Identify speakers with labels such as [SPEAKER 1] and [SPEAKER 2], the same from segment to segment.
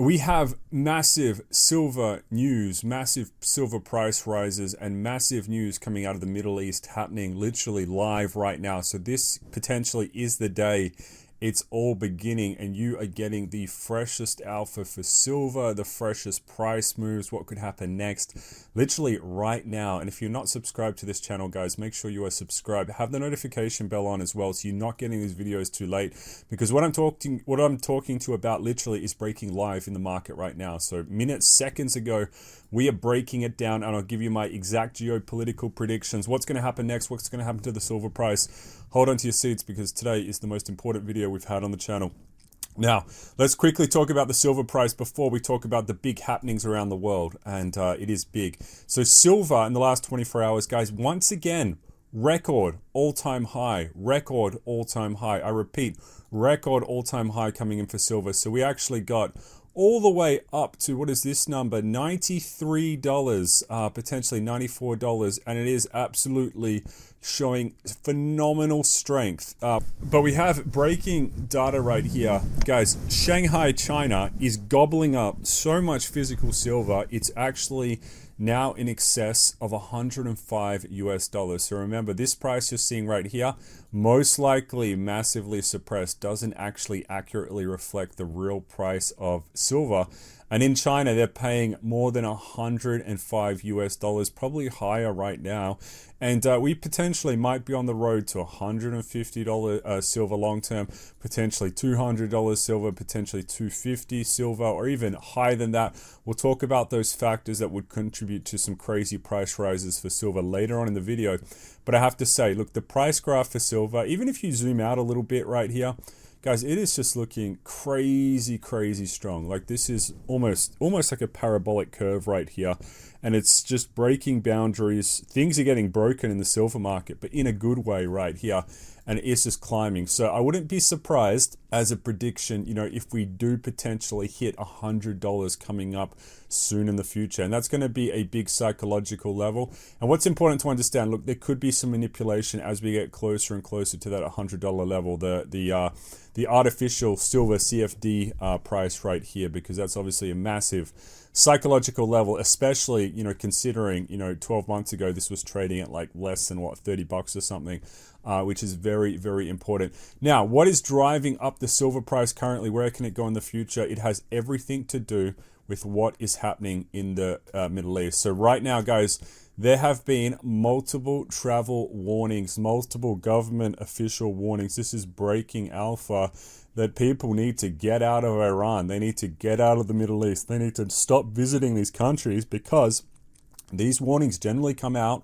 [SPEAKER 1] we have massive silver news, massive silver price rises, and massive news coming out of the Middle East happening literally live right now. So this potentially is the day it's all beginning, and you are getting the freshest alpha for silver, the freshest price moves, what could happen next, literally right now. And if you're not subscribed to this channel, guys, make sure you are subscribed. Have the notification bell on as well, so you're not getting these videos too late, because what I'm talking to you about literally is breaking live in the market right now. So minutes, seconds ago, we are breaking it down, and I'll give you my exact geopolitical predictions. What's going to happen next? What's going to happen to the silver price? Hold on to your seats, because today is the most important video we've had on the channel. Now, let's quickly talk about the silver price before we talk about the big happenings around the world, and it is big. So silver in the last 24 hours, guys, once again, record all-time high, record all-time high. I repeat, record all-time high coming in for silver. So we actually got all the way up to, what is this number, $93, potentially $94, and it is absolutely showing phenomenal strength. But we have breaking data right here. Guys, Shanghai, China is gobbling up so much physical silver, it's actually now in excess of 105 US dollars. So remember, this price you're seeing right here, most likely massively suppressed, doesn't actually accurately reflect the real price of silver. And in China, they're paying more than 105 US dollars, probably higher right now. And we potentially might be on the road to $150 silver long term, potentially $200 silver, potentially $250 silver, or even higher than that. We'll talk about those factors that would contribute to some crazy price rises for silver later on in the video. But I have to say, look, the price graph for silver, even if you zoom out a little bit right here, guys, it is just looking crazy, crazy strong. Like this is almost like a parabolic curve right here. And it's just breaking boundaries. Things are getting broken in the silver market, but in a good way right here. And it's just climbing. So I wouldn't be surprised as a prediction, if we do potentially hit $100 coming up soon in the future. And that's going to be a big psychological level. And what's important to understand, look, there could be some manipulation as we get closer and closer to that $100 level. The artificial silver CFD price right here, because that's obviously a massive psychological level, especially, considering, 12 months ago, this was trading at like less than what, $30 or something, which is very, very important. Now, what is driving up the silver price currently? Where can it go in the future? It has everything to do with what is happening in the Middle East. So right now, guys, there have been multiple travel warnings, multiple government official warnings. This is breaking alpha that people need to get out of Iran. They need to get out of the Middle East. They need to stop visiting these countries, because these warnings generally come out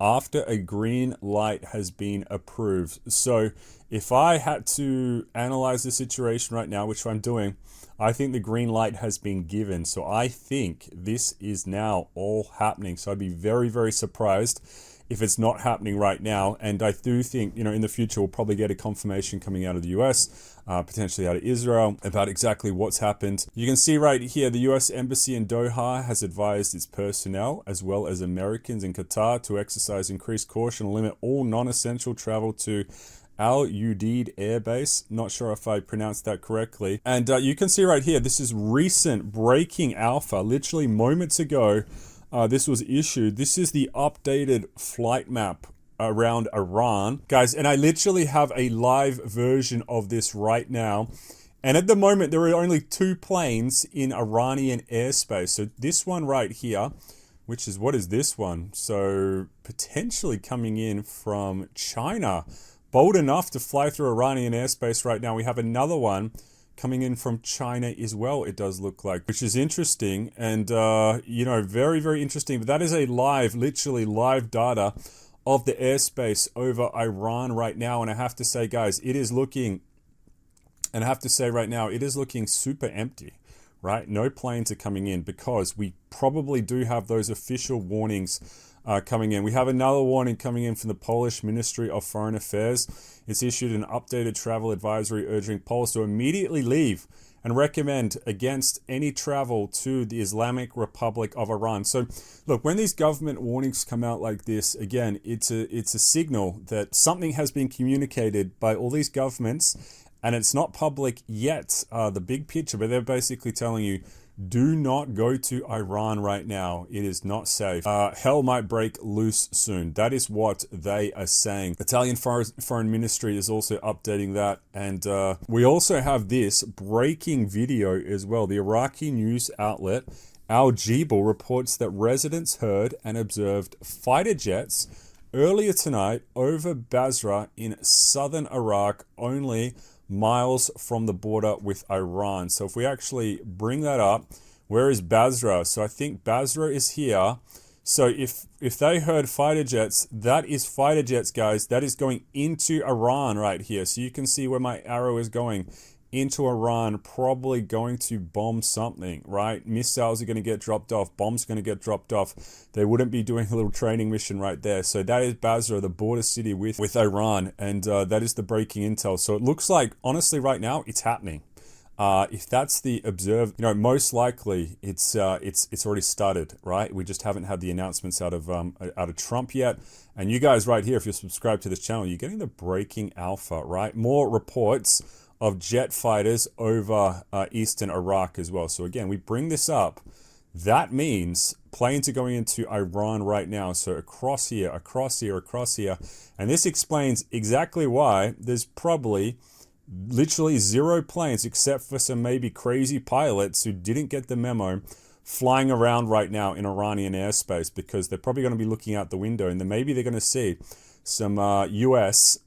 [SPEAKER 1] after a green light has been approved. So if I had to analyze the situation right now, which I'm doing, I think the green light has been given. So I think this is now all happening. So I'd be very, very surprised if it's not happening right now. And I do think, in the future, we'll probably get a confirmation coming out of the US, potentially out of Israel, about exactly what's happened. You can see right here, the US Embassy in Doha has advised its personnel, as well as Americans in Qatar, to exercise increased caution and limit all non-essential travel to Al Udeid Air Base. Not sure if I pronounced that correctly. And you can see right here, this is recent breaking alpha, literally moments ago. This was issued. This is the updated flight map around Iran, guys, and I literally have a live version of this right now. And at the moment, there are only 2 planes in Iranian airspace. So this one right here, which is, what is this one? So potentially coming in from China, bold enough to fly through Iranian airspace right now. We have another one coming in from China as well, it does look like, which is interesting and, very, very interesting. But that is a literally live data of the airspace over Iran right now. And I have to say, guys, it is looking super empty, right? No planes are coming in, because we probably do have those official warnings coming in. We have another warning coming in from the Polish Ministry of Foreign Affairs. It's issued an updated travel advisory urging Poles to immediately leave and recommend against any travel to the Islamic Republic of Iran. So look, when these government warnings come out like this, again, it's a signal that something has been communicated by all these governments and it's not public yet, the big picture, but they're basically telling you, do not go to Iran right now. It is not safe. Hell might break loose soon. That is what they are saying. Italian foreign ministry is also updating that. And we also have this breaking video as well. The Iraqi news outlet Al Jibal reports that residents heard and observed fighter jets earlier tonight over Basra in southern Iraq, only miles from the border with Iran. So if we actually bring that up, where is Basra? So I think Basra is here. So if they heard fighter jets, that is fighter jets, guys. That is going into Iran right here. So you can see where my arrow is going. Into Iran, probably going to bomb something, right? Missiles are going to get dropped off. Bombs are going to get dropped off. They wouldn't be doing a little training mission right there. So that is Basra, the border city with Iran. And that is the breaking intel. So it looks like, honestly, right now, it's happening. If that's the observed, most likely it's already started, right? We just haven't had the announcements out of Trump yet. And you guys right here, if you're subscribed to this channel, you're getting the breaking alpha, right? More reports of jet fighters over eastern Iraq as well. So again, we bring this up. That means planes are going into Iran right now. So across here, across here, across here. And this explains exactly why there's probably literally zero planes, except for some maybe crazy pilots who didn't get the memo, flying around right now in Iranian airspace, because they're probably going to be looking out the window, and then maybe they're going to see some US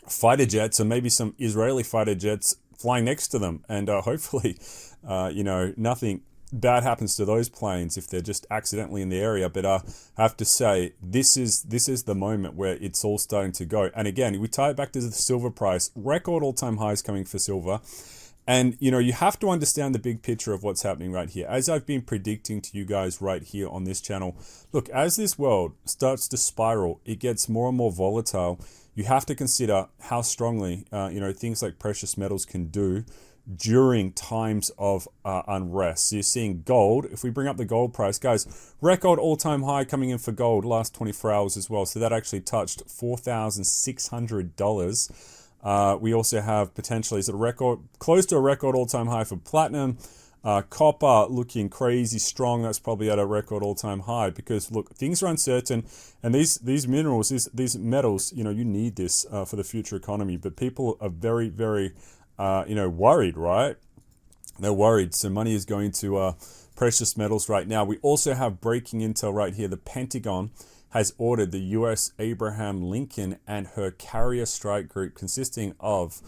[SPEAKER 1] fighter jets or maybe some Israeli fighter jets flying next to them, and hopefully nothing bad happens to those planes if they're just accidentally in the area. But I have to say, this is the moment where it's all starting to go. And again, we tie it back to the silver price. Record all-time highs coming for silver. And you have to understand the big picture of what's happening right here. As I've been predicting to you guys right here on this channel, look, as this world starts to spiral, it gets more and more volatile. You have to consider how strongly things like precious metals can do during times of unrest. So you're seeing gold. If we bring up the gold price, guys, record all-time high coming in for gold last 24 hours as well. So that actually touched $4,600. We also have potentially is a record close to a record all-time high for platinum. Copper looking crazy strong. That's probably at a record all-time high, because look, things are uncertain, and these minerals, these metals, you need this for the future economy. But people are very, very worried, right? They're worried. So money is going to precious metals right now. We also have breaking intel right here. The Pentagon has ordered the U.S. Abraham Lincoln and her carrier strike group, consisting of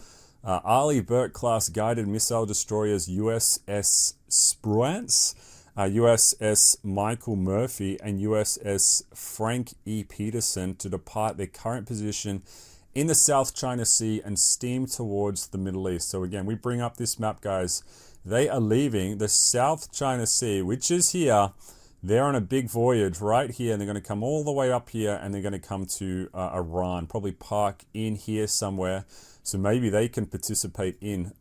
[SPEAKER 1] Arleigh Burke-class guided missile destroyers USS Spruance, USS Michael Murphy, and USS Frank E. Peterson, to depart their current position in the South China Sea and steam towards the Middle East. So again, we bring up this map, guys. They are leaving the South China Sea, which is here. They're on a big voyage right here, and they're going to come all the way up here, and they're going to come to Iran, probably park in here somewhere. So maybe they can participate in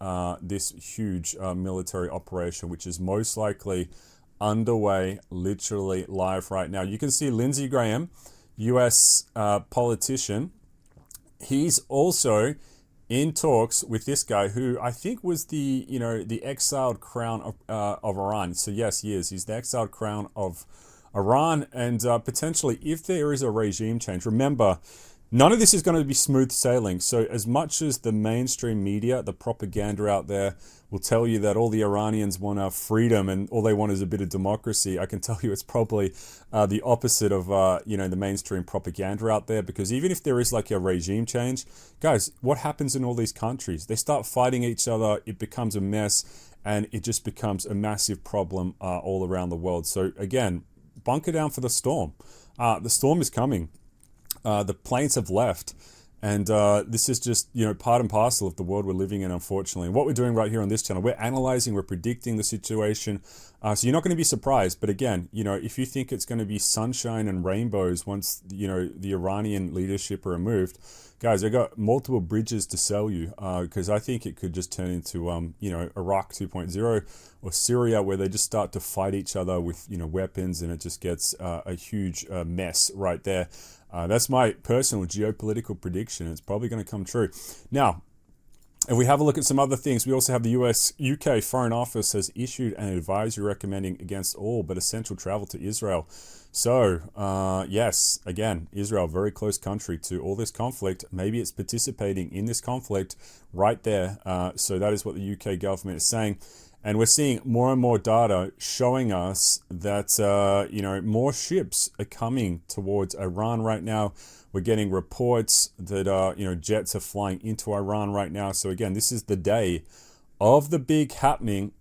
[SPEAKER 1] this huge military operation, which is most likely underway, literally live right now. You can see Lindsey Graham, US politician. He's also in talks with this guy who I think was the exiled crown of Iran. So yes, he is. He's the exiled crown of Iran, and potentially, if there is a regime change, remember, none of this is going to be smooth sailing. So as much as the mainstream media, the propaganda out there will tell you that all the Iranians want freedom and all they want is a bit of democracy, I can tell you it's probably the opposite of the mainstream propaganda out there. Because even if there is like a regime change, guys, what happens in all these countries? They start fighting each other. It becomes a mess, and it just becomes a massive problem all around the world. So again, bunker down for the storm. The storm is coming. The planes have left, and this is just part and parcel of the world we're living in, unfortunately. And what we're doing right here on this channel, we're analyzing, we're predicting the situation, so you're not going to be surprised. But again, if you think it's going to be sunshine and rainbows once the Iranian leadership are removed, guys, I got multiple bridges to sell you, because I think it could just turn into Iraq 2.0 or Syria, where they just start to fight each other with weapons, and it just gets a huge mess right there. That's my personal geopolitical prediction. It's probably going to come true. Now, If we have a look at some other things, we also have the UK Foreign Office has issued an advisory recommending against all but essential travel to Israel. So, yes, again, Israel, very close country to all this conflict. Maybe it's participating in this conflict right there. So that is what the UK government is saying. And we're seeing more and more data showing us that, more ships are coming towards Iran right now. We're getting reports that, jets are flying into Iran right now. So again, this is the day of the big happening.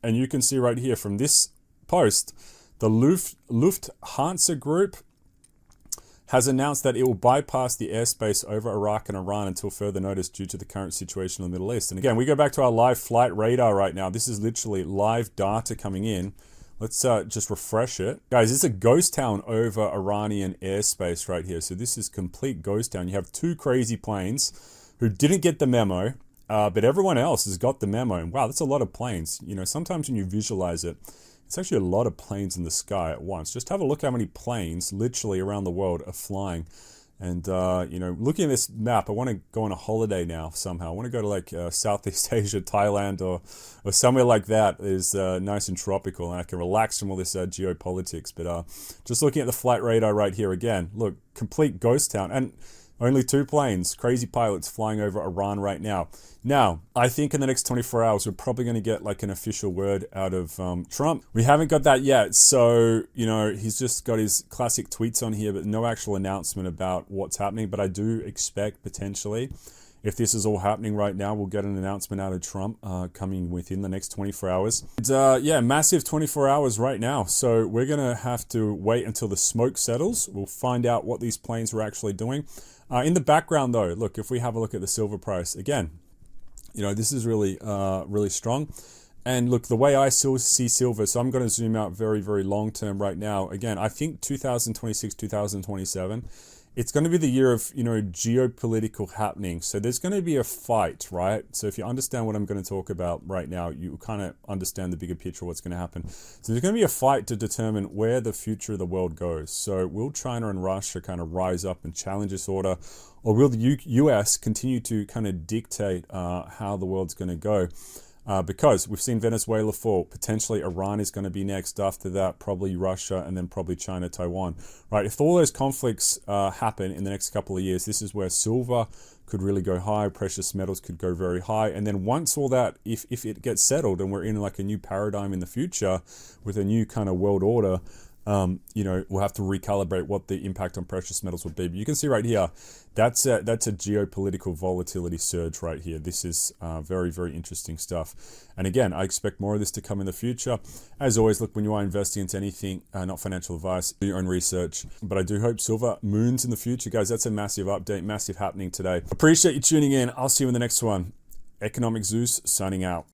[SPEAKER 1] And you can see right here from this post, the Lufthansa Group has announced that it will bypass the airspace over Iraq and Iran until further notice due to the current situation in the Middle East. And again, we go back to our live flight radar right now. This is literally live data coming in. Let's just refresh it. Guys, it's a ghost town over Iranian airspace right here. So this is complete ghost town. You have two crazy planes who didn't get the memo, but everyone else has got the memo. And wow, that's a lot of planes. Sometimes when you visualize it, it's actually a lot of planes in the sky at once. Just have a look how many planes literally around the world are flying. And, looking at this map, I want to go on a holiday now somehow. I want to go to like Southeast Asia, Thailand, or somewhere like that is nice and tropical. And I can relax from all this geopolitics. But just looking at the flight radar right here again, look, complete ghost town. And only two planes, crazy pilots flying over Iran right now. Now, I think in the next 24 hours, we're probably going to get like an official word out of Trump. We haven't got that yet. So, he's just got his classic tweets on here, but no actual announcement about what's happening. But I do expect potentially, if this is all happening right now, we'll get an announcement out of Trump coming within the next 24 hours. And, massive 24 hours right now. So we're going to have to wait until the smoke settles. We'll find out what these planes are actually doing. In the background, though, look, if we have a look at the silver price, again, this is really, really strong. And look, the way I still see silver, so I'm going to zoom out very, very long term right now. Again, I think 2026, 2027, it's going to be the year of, geopolitical happening. So there's going to be a fight, right? So if you understand what I'm going to talk about right now, you kind of understand the bigger picture of what's going to happen. So there's going to be a fight to determine where the future of the world goes. So will China and Russia kind of rise up and challenge this order? Or will the US continue to kind of dictate how the world's going to go? Because we've seen Venezuela fall. Potentially Iran is going to be next. After that, probably Russia, and then probably China, Taiwan. Right? If all those conflicts happen in the next couple of years, this is where silver could really go high. Precious metals could go very high. And then once all that, if it gets settled and we're in like a new paradigm in the future with a new kind of world order, we'll have to recalibrate what the impact on precious metals would be. But you can see right here, that's a geopolitical volatility surge right here. This is very, very interesting stuff. And again, I expect more of this to come in the future. As always, look, when you are investing into anything, not financial advice, do your own research. But I do hope silver moons in the future. Guys, that's a massive update, massive happening today. Appreciate you tuning in. I'll see you in the next one. Economic Zeus signing out.